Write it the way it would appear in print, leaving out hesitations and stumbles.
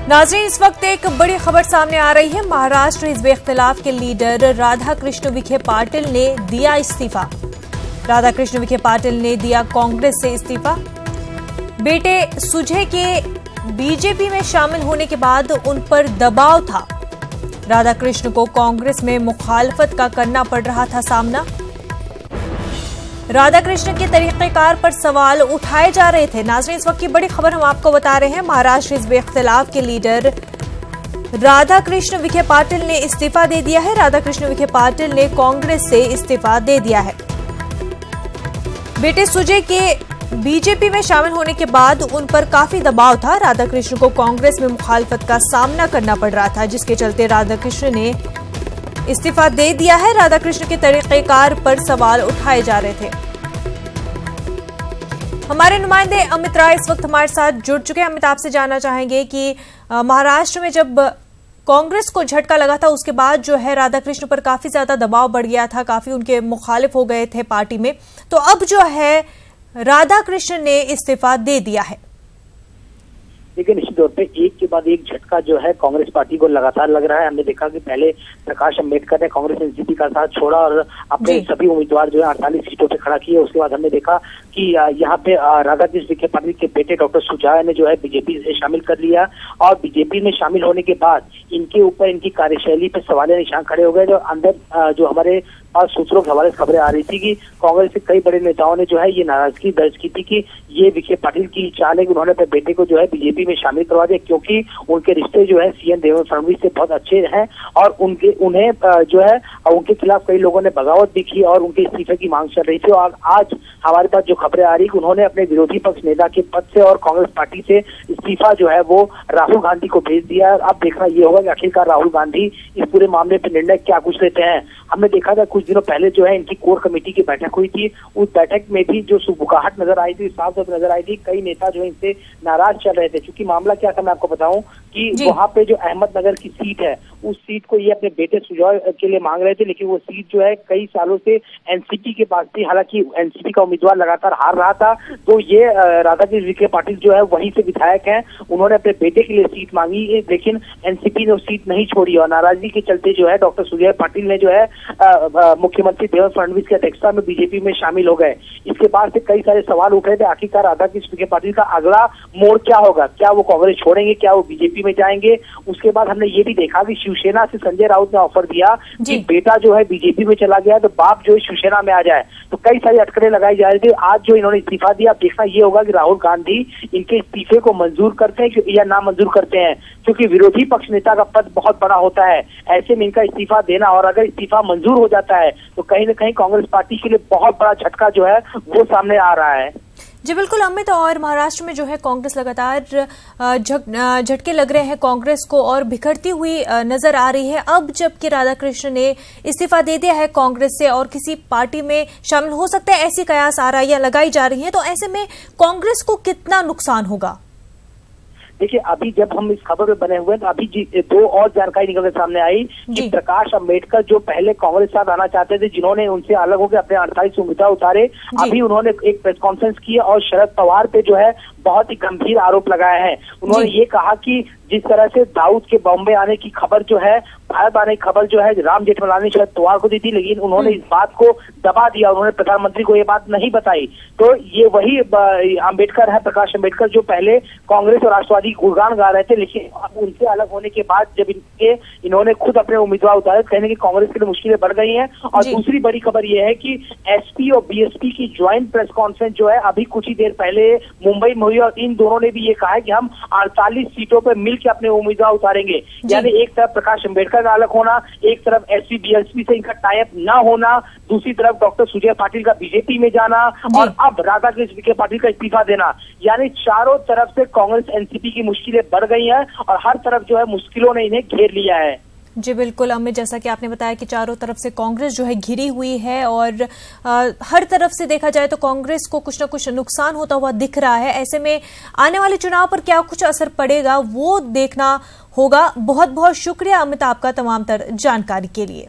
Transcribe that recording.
नाज़रीन, इस वक्त एक बड़ी खबर सामने आ रही है। महाराष्ट्र हिज़्ब इख्तिलाफ के लीडर राधाकृष्ण विखे पाटिल ने दिया इस्तीफा। राधाकृष्ण विखे पाटिल ने दिया कांग्रेस से इस्तीफा। बेटे सुजय के बीजेपी में शामिल होने के बाद उन पर दबाव था। राधाकृष्ण को कांग्रेस में मुखालफत का करना पड़ रहा था सामना। राधाकृष्ण के तरीक़ेकार पर सवाल उठाए जा रहे थे। नाज़रीन, इस वक्त की बड़ी खबर हम आपको बता रहे हैं। महाराष्ट्र हिज़्ब इख्तिलाफ के लीडर राधाकृष्ण विखे पाटिल ने इस्तीफा दे दिया है। राधाकृष्ण विखे पाटिल ने कांग्रेस से इस्तीफा दे दिया है। बेटे सुजय के बीजेपी में शामिल होने के बाद उन पर काफी दबाव था। राधाकृष्ण को कांग्रेस में मुखालफत का सामना करना पड़ रहा था, जिसके चलते राधाकृष्ण ने इस्तीफा दे दिया है। राधाकृष्ण के तरीक़ेकार पर सवाल उठाए जा रहे थे। हमारे नुमाइंदे अमित राय इस वक्त हमारे साथ जुड़ चुके हैं। अमित, आपसे जानना चाहेंगे कि महाराष्ट्र में जब कांग्रेस को झटका लगा था, उसके बाद जो है राधाकृष्ण पर काफी ज्यादा दबाव बढ़ गया था, काफी उनके मुखालिफ हो गए थे पार्टी में। तो अब जो है राधाकृष्ण ने इस्तीफा दे दिया है। देखिए, निश्चित तौर पे एक के बाद एक झटका जो है कांग्रेस पार्टी को लगातार लग रहा है। हमने देखा कि पहले प्रकाश अम्बेडकर ने कांग्रेस एनसीपी का साथ छोड़ा और अपने सभी उम्मीदवार जो है 48 सीटों पे खड़ा किए। उसके बाद हमने देखा कि यहाँ पे राधाकृष्ण विखे पाटिल के बेटे डॉक्टर सुजय ने जो है बीजेपी से शामिल कर लिया और बीजेपी में शामिल होने के बाद इनके ऊपर इनकी कार्यशैली पे सवालिया निशान खड़े हो गए। जो अंदर जो हमारे सूत्रों के हवाले से खबरें आ रही थी कि कांग्रेस के कई बड़े नेताओं ने जो है ये नाराजगी दर्ज की थी कि ये विखे पाटिल की चाल है कि उन्होंने अपने बेटे को जो है बीजेपी में शामिल करवा दिया, क्योंकि उनके रिश्ते जो है सीएम देवेंद्र फडणवीस से बहुत अच्छे हैं और उन्हें जो है उनके खिलाफ कई लोगों ने बगावत भी की और उनके इस्तीफे की मांग चल रही थी। और आज हमारे पास जो खबरें आ रही कि उन्होंने अपने विरोधी पक्ष नेता के पद से और कांग्रेस पार्टी से इस्तीफा जो है वो राहुल गांधी को भेज दिया। अब देखना ये होगा कि आखिरकार राहुल गांधी इस पूरे मामले पर निर्णय क्या कुछ लेते हैं। हमने देखा था कुछ दिनों पहले जो है इनकी कोर कमेटी की बैठक हुई थी। उस बैठक में भी जो सुबुकाहट नजर आई थी, साफ साफ नजर आई थी। कई नेता जो है इनसे नाराज चल रहे थे, क्योंकि मामला क्या था मैं आपको बताऊं कि वहां पे जो अहमदनगर की सीट है उस सीट को ये अपने बेटे सुजय के लिए मांग रहे थे, लेकिन वो सीट जो है कई सालों से एनसीपी के पास थी। हालांकि एनसीपी का उम्मीदवार लगातार हार रहा था, तो ये राधाकृष्ण विखे पाटिल जो है वहीं से विधायक हैं, उन्होंने अपने बेटे के लिए सीट मांगी, लेकिन एनसीपी ने वो सीट नहीं छोड़ी और नाराजगी के चलते जो है डॉक्टर सुजय पाटिल ने जो है मुख्यमंत्री देवेंद्र फडणवीस की अध्यक्षता में बीजेपी में शामिल हो गए। इसके बाद से कई सारे सवाल उठ रहे थे, आखिरकार राधाकृष्ण विखे पाटिल का अगला मोड़ क्या होगा, क्या वो कांग्रेस छोड़ेंगे, क्या वो बीजेपी में जाएंगे। उसके बाद हमने ये भी देखा कि शिवसेना से संजय राउत ने ऑफर दिया कि बेटा जो है बीजेपी में चला गया तो बाप जो है शिवसेना में आ जाए। तो कई सारी अटकलें लगाई जा रही थी। आज जो इन्होंने इस्तीफा दिया, देखना ये होगा कि राहुल गांधी इनके इस्तीफे को मंजूर करते हैं या ना मंजूर करते हैं, क्योंकि विरोधी पक्ष नेता का पद बहुत बड़ा होता है। ऐसे में इनका इस्तीफा देना, और अगर इस्तीफा मंजूर हो जाता है तो कहीं ना कहीं कांग्रेस पार्टी के लिए बहुत बड़ा झटका जो है वो सामने आ रहा है। जी बिल्कुल अमित, और महाराष्ट्र में जो है कांग्रेस लगातार झटके लग रहे हैं कांग्रेस को और बिखरती हुई नजर आ रही है। अब जबकि राधाकृष्ण ने इस्तीफा दे दिया है कांग्रेस से और किसी पार्टी में शामिल हो सकता है, ऐसी कयास आ रहा है या लगाई जा रही है, तो ऐसे में कांग्रेस को कितना नुकसान होगा? देखिए, अभी जब हम इस खबर में बने हुए हैं तो अभी दो और जानकारी निकल के सामने आई कि प्रकाश अम्बेडकर जो पहले कांग्रेस साथ आना चाहते थे, जिन्होंने उनसे अलग होकर अपने 48 उम्मीदवार उतारे, अभी उन्होंने एक प्रेस कॉन्फ्रेंस की और शरद पवार पे जो है बहुत ही गंभीर आरोप लगाए हैं। उन्होंने ये कहा कि जिस तरह से दाऊद के बॉम्बे आने की खबर जो है, भारत आने की खबर जो है राम जेठमलानी शरद पवार को दी थी, लेकिन उन्होंने इस बात को दबा दिया, उन्होंने प्रधानमंत्री को ये बात नहीं बताई। तो ये वही अम्बेडकर है, प्रकाश अम्बेडकर, जो पहले कांग्रेस और राष्ट्रवादी गुणगान गा रहे थे, लेकिन अब उनसे अलग होने के बाद जब इन्होंने खुद अपने उम्मीदवार उतारे, कहने की कांग्रेस के लिए मुश्किलें बढ़ गई हैं। और दूसरी बड़ी खबर यह है कि एसपी और बीएसपी की ज्वाइंट प्रेस कॉन्फ्रेंस जो है अभी कुछ ही देर पहले मुंबई में हुई और इन दोनों ने भी ये कहा है कि हम 48 सीटों पर मिलकर अपने उम्मीदवार उतारेंगे। यानी एक तरफ प्रकाश अम्बेडकर का अलग होना, एक तरफ एसपी बीएसपी से इनका टाई अप ना होना, दूसरी तरफ डॉक्टर सुजय पाटिल का बीजेपी में जाना और अब राधाकृष्ण विखे पाटिल का इस्तीफा देना। यानी चारों तरफ से कांग्रेस एनसीपी की मुश्किलें बढ़ गई हैं और हर तरफ जो है मुश्किलों ने इन्हें घेर लिया है। जी बिल्कुल अमित, जैसा कि आपने बताया कि चारों तरफ से कांग्रेस जो है घिरी हुई है और हर तरफ से देखा जाए तो कांग्रेस को कुछ न कुछ नुकसान होता हुआ दिख रहा है। ऐसे में आने वाले चुनाव पर क्या कुछ असर पड़ेगा वो देखना होगा। बहुत बहुत शुक्रिया अमित आपका तमाम जानकारी के लिए।